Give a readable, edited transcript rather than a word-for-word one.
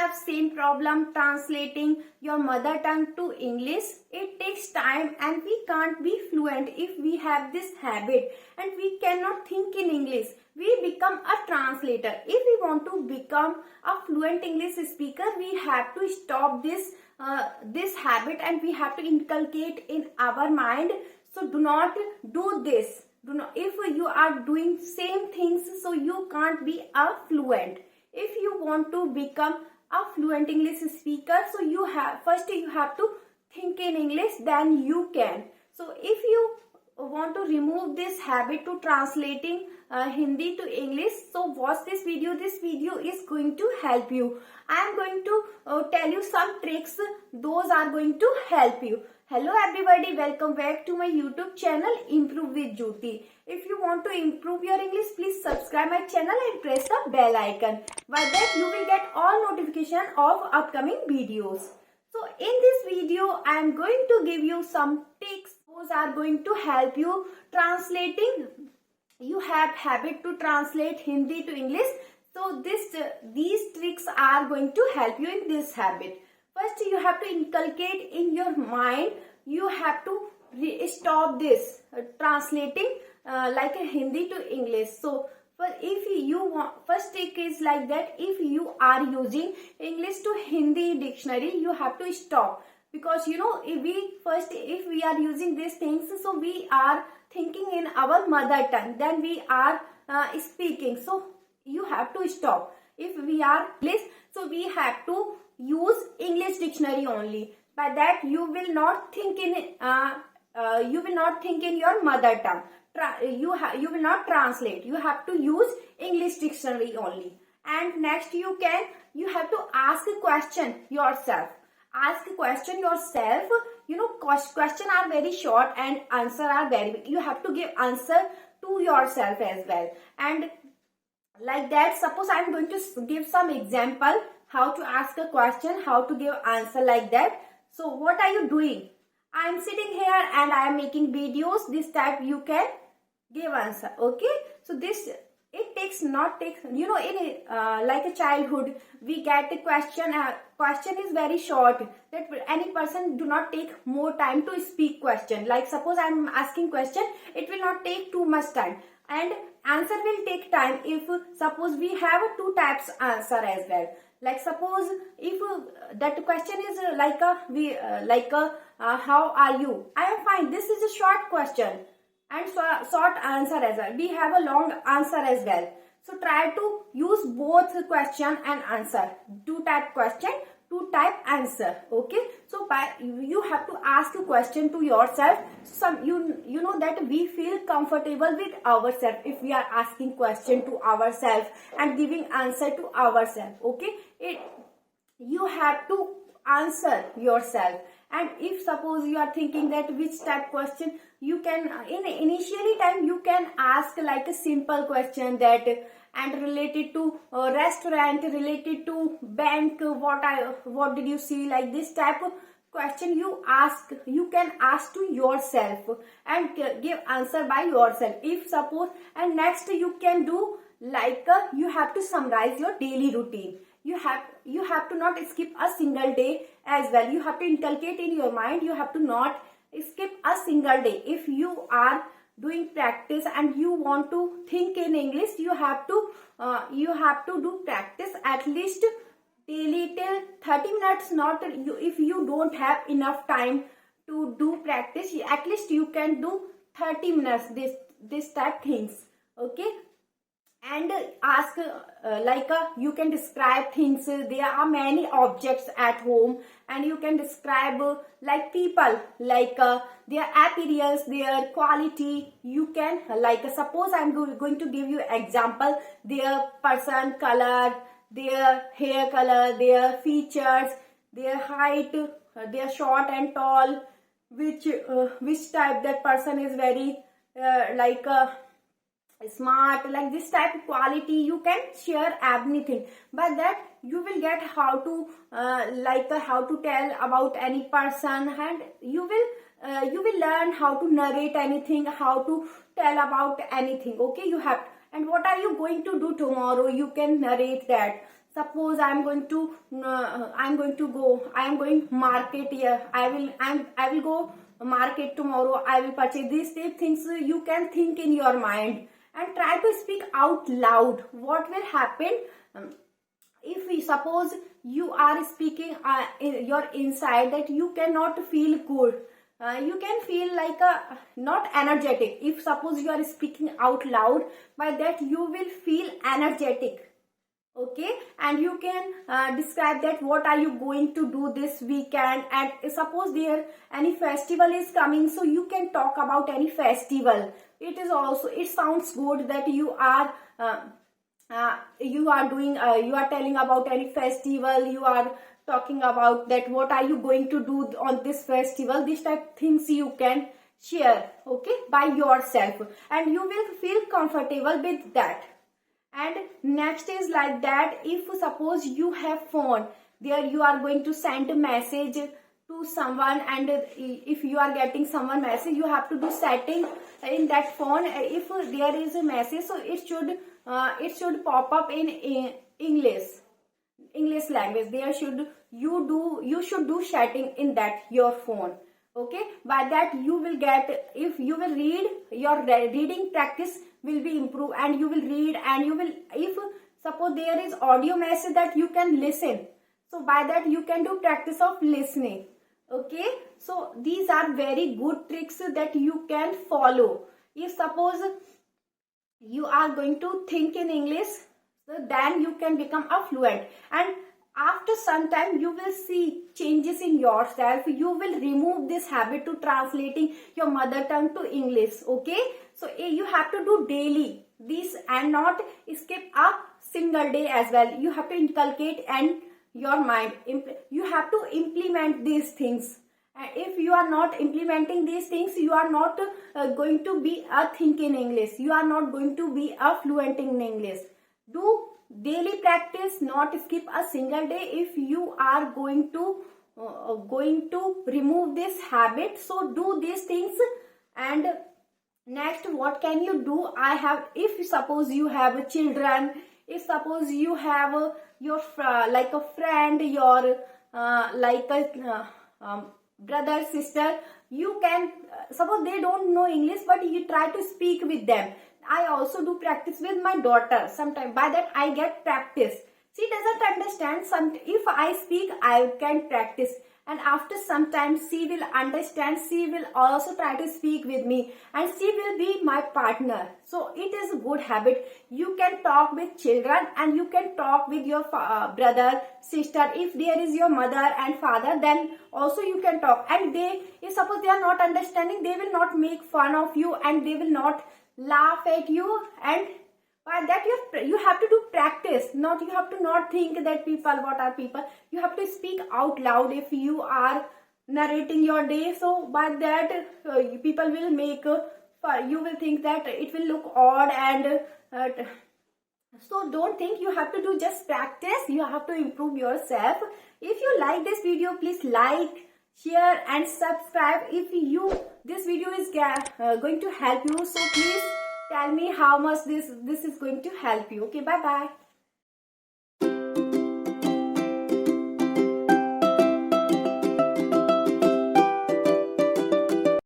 have same problem translating your mother tongue to English. It takes time and we can't be fluent if we have this habit and we cannot think in English. We become a translator. If we want to become a fluent English speaker, we have to stop this habit and we have to inculcate in our mind. So do not do this. If you are doing same things, so you can't be a fluent. If you want to become a fluent English speaker, so you have to think in English, then you can. So if you want to remove this habit to translating Hindi to English, so watch this video. This video is going to help you. I am going to tell you some tricks. Those are going to help you. Hello everybody, welcome back to my YouTube channel Improve with Jyoti. If you want to improve your English, please subscribe my channel and press the bell icon. By that you will get all notification of upcoming videos. So in this video I am going to give you some tips. Those are going to help you translating. You have habit to translate Hindi to English. So these tricks are going to help you in this habit. First, you have to inculcate in your mind. You have to stop this translating like a Hindi to English. So, first trick is like that. If you are using English to Hindi dictionary, you have to stop, because if we are using these things, so we are thinking in our mother tongue. Then we are speaking. So you have to stop. If we are English, so we have to use English dictionary only. By that you will not think in your mother tongue. You will not translate. You have to use English dictionary only. And next you have to ask a question yourself. Ask a question yourself. Questions are very short and answer are very big. You have to give answer to yourself as well. And like that, suppose I am going to give some example how to ask a question, how to give answer like that. So what are you doing? I am sitting here and I am making videos. This type you can give answer. Okay. So in like a childhood, we get a question. Question is very short. That any person do not take more time to speak question. Like suppose I am asking question, it will not take too much time. And answer will take time. If suppose we have two types answer as well. Like suppose if that question is how are you? I am fine. This is a short question and short answer as well. We have a long answer as well. So try to use both question and answer. Two type question, two type answer. Okay. So you have to ask a question to yourself. You know that we feel comfortable with ourselves if we are asking question to ourselves and giving answer to ourselves. Okay. You have to answer yourself. And if suppose you are thinking that which type question, you can in initially time you can ask like a simple question that and related to restaurant, related to bank, what did you see, like this type of question you can ask to yourself and give answer by yourself. If suppose, and next you can do like you have to summarize your daily routine. You have to not skip a single day as well. You have to inculcate in your mind. You have to not skip a single day. If you are doing practice and you want to think in English, you have to do practice at least daily till 30 minutes. Not if you don't have enough time to do practice, at least you can do 30 minutes this type things. Okay. And ask you can describe things. There are many objects at home and you can describe like people, like their appearance, their quality. You can suppose I am going to give you example, their person color, their hair color, their features, their height, their short and tall, which type that person is very smart, like this type of quality. You can share everything. By that you will get how to how to tell about any person, and you will learn how to narrate anything, how to tell about anything. Okay. You have, and what are you going to do tomorrow, you can narrate that. suppose I am going to market here. I will go market tomorrow. I will purchase these things. You can think in your mind and try to speak out loud. What will happen? If we suppose you are speaking in your inside, that you cannot feel good, you can feel like a not energetic. If suppose you are speaking out loud, by that you will feel energetic. Okay, and you can describe that what are you going to do this weekend, and suppose there any festival is coming, so you can talk about any festival. It is also, it sounds good that you are doing you are telling about any festival. You are talking about that what are you going to do on this festival. This type of things you can share, okay, by yourself, and you will feel comfortable with that. And next is like that, if suppose you have phone, there you are going to send a message to someone, and if you are getting someone message, you have to do setting in that phone. If there is a message, so it should pop up in English language. There should you should do setting in that your phone. Okay, by that you will get, if you will read, your reading practice will be improved, and you will read, and you will, if suppose there is audio message, that you can listen, so by that you can do practice of listening. Okay, so these are very good tricks that you can follow. If suppose you are going to think in English, so then you can become a fluent, and after some time you will see changes in yourself. You will remove this habit to translating your mother tongue to English. Okay, so you have to do daily this and not skip a single day as well. You have to inculcate and your mind, you have to implement these things. And if you are not implementing these things, you are not going to be a think in English. You are not going to be a fluent in English. Do daily practice, not skip a single day if you are going to remove this habit. So do these things. And next, what can you do? If suppose you have children, if suppose you have your like a friend, your like a brother, sister, you can suppose they don't know English, but you try to speak with them. I also do practice with my daughter sometimes. By that I get practice. She doesn't understand. If I speak, I can practice, and after some time she will understand. She will also try to speak with me, and she will be my partner. So it is a good habit. You can talk with children, and you can talk with your brother, sister. If there is your mother and father, then also you can talk. And if suppose they are not understanding, they will not make fun of you, and they will not laugh at you. And by that you have to do practice. Not, you have to not think that people, what are people. You have to speak out loud if you are narrating your day. So by that people will make you will think that it will look odd, and so don't think. You have to do just practice. You have to improve yourself. If you like this video, please like, share and subscribe. If this video is going to help you, so please tell me how much this is going to help you. Okay, bye bye.